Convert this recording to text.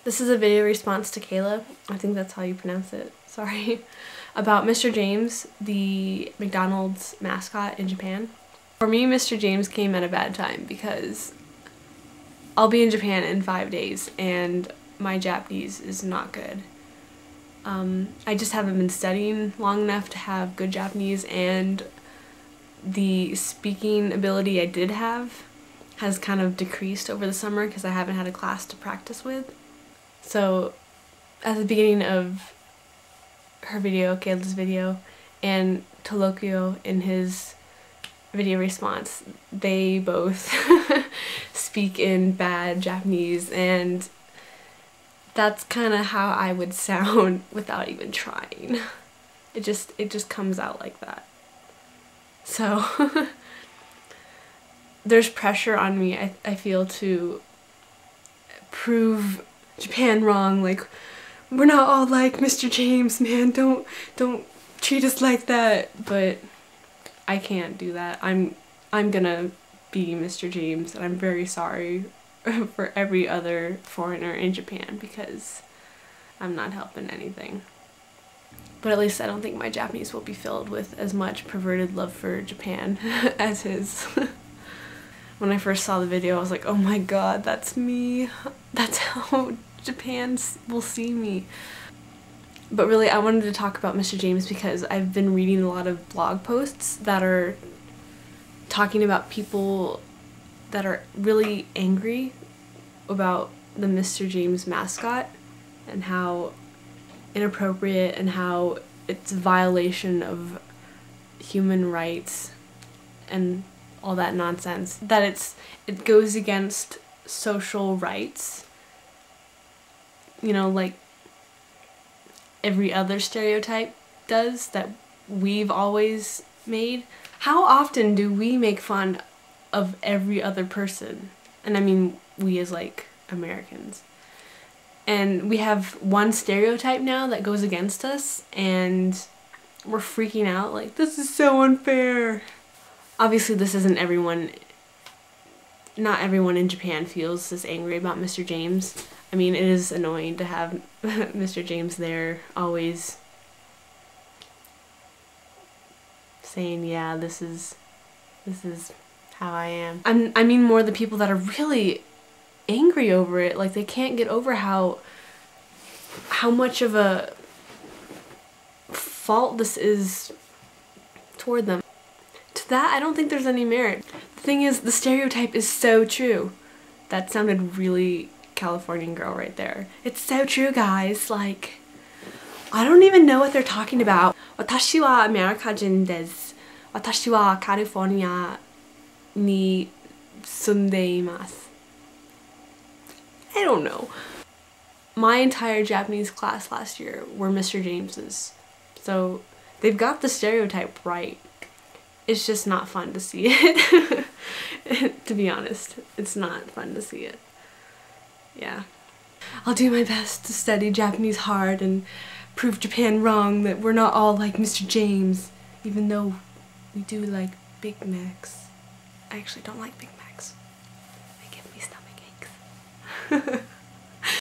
This is a video response to Kayla, I think that's how you pronounce it, sorry, about Mr. James, the McDonald's mascot in Japan. For me, Mr. James came at a bad time because I'll be in Japan in 5 days and my Japanese is not good. I just haven't been studying long enough to have good Japanese, and the speaking ability I did have has kind of decreased over the summer because I haven't had a class to practice with. So at the beginning of her video, Kayla's video, and Tolokio in his video response, they both speak in bad Japanese, and that's kind of how I would sound without even trying. It just comes out like that. So there's pressure on me, I feel, to prove Japan wrong. Like, we're not all like Mr. James, man. Don't treat us like that. But I can't do that. I'm gonna be Mr. James, and I'm very sorry for every other foreigner in Japan because I'm not helping anything. But at least I don't think my Japanese will be filled with as much perverted love for Japan as his. When I first saw the video, I was like, oh my god, that's me. That's how Japan will see me. But really, I wanted to talk about Mr. James because I've been reading a lot of blog posts that are talking about people that are really angry about the Mr. James mascot and how inappropriate and how it's a violation of human rights and all that nonsense. That it goes against social rights. You know, like every other stereotype does that we've always made. How often do we make fun of every other person? And I mean we as like Americans. And we have one stereotype now that goes against us, and we're freaking out like, this is so unfair. Obviously this isn't everyone. Not everyone in Japan feels this angry about Mr. James. I mean, it is annoying to have Mr. James there always saying, yeah, this is how I am. I mean more the people that are really angry over it. Like, they can't get over how much of a fault this is toward them. To that, I don't think there's any merit. The thing is, the stereotype is so true. That sounded really Californian girl right there. It's so true, guys. Like, I don't even know what they're talking about. 私はアメリカ人です。私はカリフォルニアに住んでいます。I don't know. My entire Japanese class last year were Mr. James's. So they've got the stereotype right. It's just not fun to see it. To be honest, it's not fun to see it. Yeah. I'll do my best to study Japanese hard and prove Japan wrong, that we're not all like Mr. James, even though we do like Big Macs. I actually don't like Big Macs. They give me stomach aches.